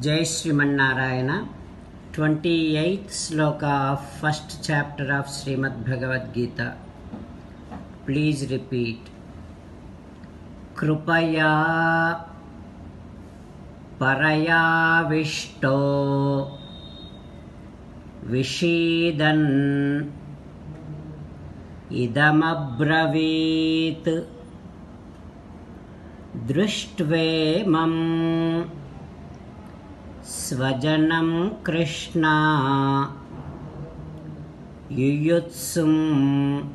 Jai Srimanarayana. 28th sloka of first chapter of Srimad Bhagavad Gita. Please repeat. Krupaya paraya vishto vishidan idamabravit drushtvaemam Svajanam Krishna Yuyutsum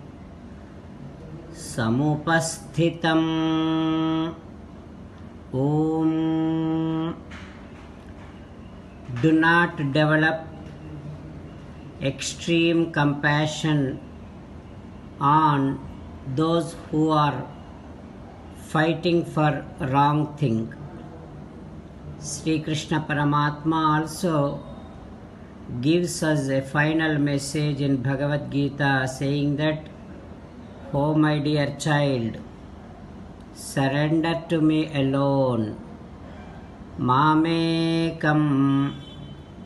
Samupasthitam Om. Do not develop extreme compassion on those who are fighting for wrong thing. Sri Krishna Paramatma also gives us a final message in Bhagavad Gita saying that, "Oh my dear child, surrender to me alone. Mamekam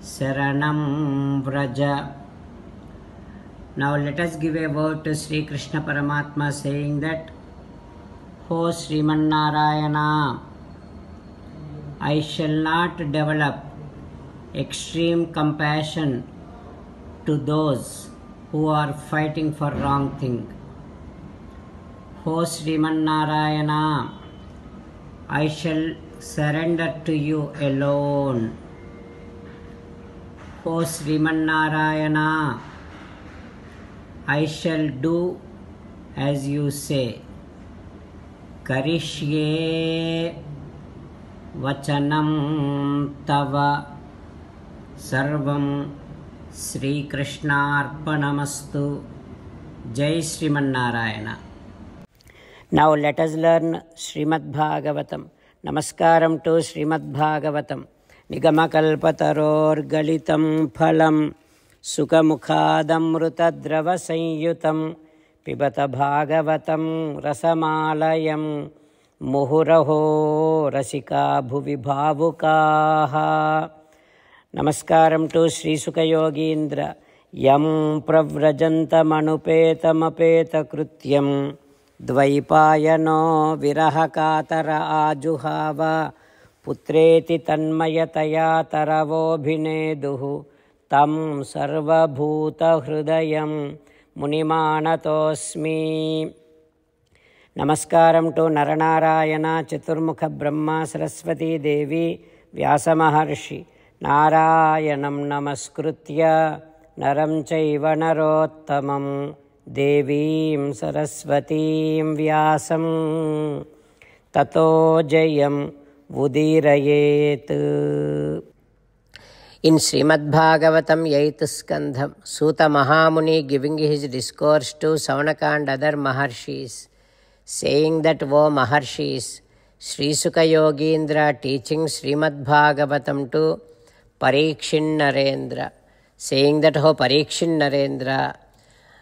saranam vraja." Now let us give a word to Sri Krishna Paramatma saying that, "Oh Srimanarayana, I shall not develop extreme compassion to those who are fighting for wrong thing. O Srimanarayana, I shall surrender to you alone. O Srimanarayana, I shall do as you say. Karishye Vachanam Tava Sarvam Sri Krishna Arpanamastu. Jai Srimanarayana. Now let us learn Srimad Bhagavatam. Namaskaram to Srimad Bhagavatam. Nigamakalpataror galitam phalam Sukhamukhadamrutadrava sanyutam Pibata Bhagavatam rasamalayam Muhuraho Rasika Bhuvi Bhavukaha. Namaskaram to Sri Sukha Yogindra. Yam Pravrajantamanupeta Krutyam Dvaipayano Virahakatara Ajuhava Putreti Tanmayataya Taravobhineduhu Tam Sarvabhuta Hrudayam Munimanatosmi. Namaskaram to Naranarayana, Chaturmukha Brahma, Saraswati Devi, Vyasa Maharshi. Narayanam Namaskritya Naram Chaiva Narottamam Devim Saraswatim Vyasam Tato Jayam Vudirayet. In Srimad Bhagavatam 8th Skandham, Suta Mahamuni giving his discourse to Saunaka and other Maharshis, saying that, "O Maharshis, Sri Sukha Yogindra teaching Srimad Bhagavatam to Parikshin Narendra, saying that, "O Parikshin Narendra,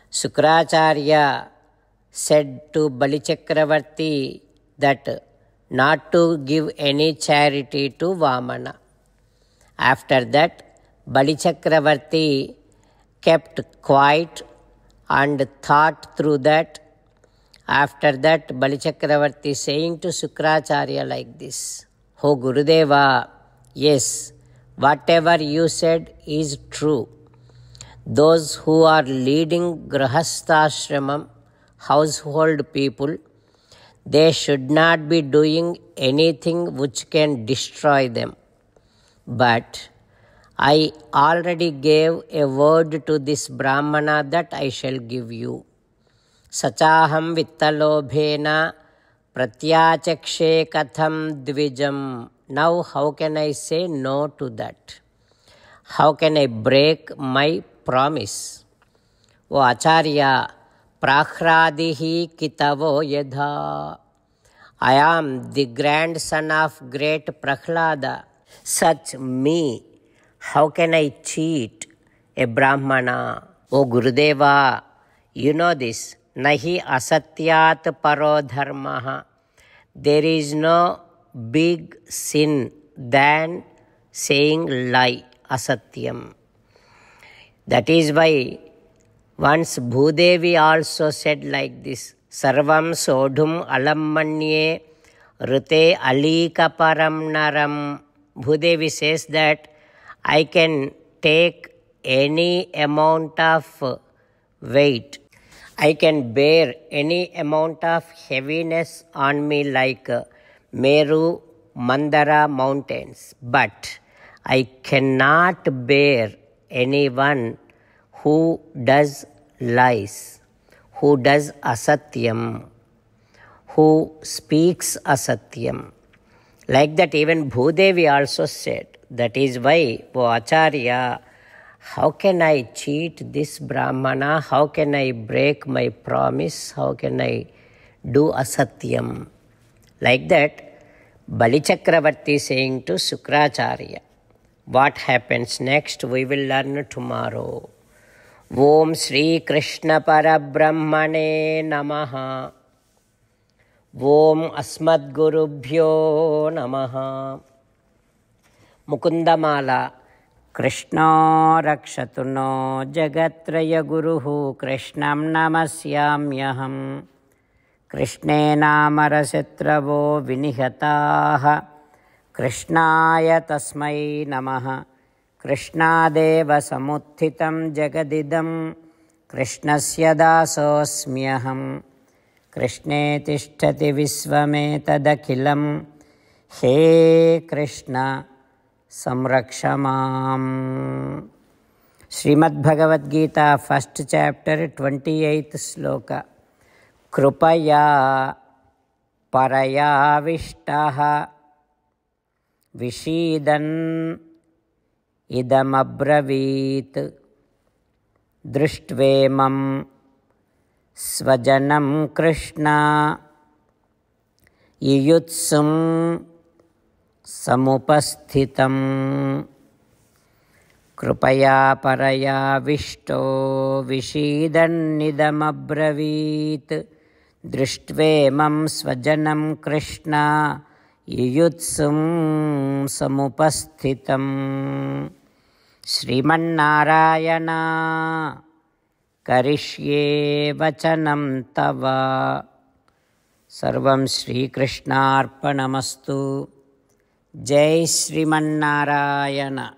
Sukracharya said to Bali Chakravarti that not to give any charity to Vamana." After that, Bali Chakravarti kept quiet and thought through that. After that, Bali Chakravarti saying to Sukracharya like this, "O Gurudeva, yes, whatever you said is true. Those who are leading grahasthashramam, household people, they should not be doing anything which can destroy them. But I already gave a word to this Brahmana that I shall give you. Sachaham vittalobhena pratyachakshe katham dvijam." Now how can I say no to that? How can I break my promise? O Acharya, prahradihi kitavo yadha. I am the grandson of great Prahlada. Such me, how can I cheat a Brahmana? O Gurudeva, you know this. Nahi asatyat paro dharmaha. There is no big sin than saying lie, asatyam. That is why once Bhudevi also said like this, Sarvam sodhum alammanye rute alika param naram. Bhudevi says that I can take any amount of weight. I can bear any amount of heaviness on me like Meru, Mandara mountains. But I cannot bear anyone who does lies, who does asatyam, who speaks asatyam. Like that even Bhudevi also said. That is why, O Acharya, how can I cheat this Brahmana? How can I break my promise? How can I do asatyam? Like that, Bali Chakravarti saying to Sukracharya. What happens next, we will learn tomorrow. Om Shri Krishna Parabrahmane Namaha. Om Asmadgurubhyo Namaha. Mukundamala. Krishna rakshatu no jagatraya guruhu Krishnam namasyamyaham. Krishnena marasetravo vinihataha Krishnaya tasmai namaha. Krishnadeva samuthitam jagadidam Krishnasya dasosmyaham. Krishne tishtati visvametadakhilam. He Krishna samrakshamam. Srimad Bhagavad Gita, 1st chapter, 28th sloka. Krupaya parayavishtaha vishidan idamabravit drishtvemam svajanam Krishna yiyutsum samupasthitam. Krupaya parayavishto vishidanidamabravit drishtveemam svajanam Krishna yiyutsum samupasthitam. Srimannarayana karishye vachanam tava. Sarvam Shri Krishnarpanamastu. Jai Srimannarayana.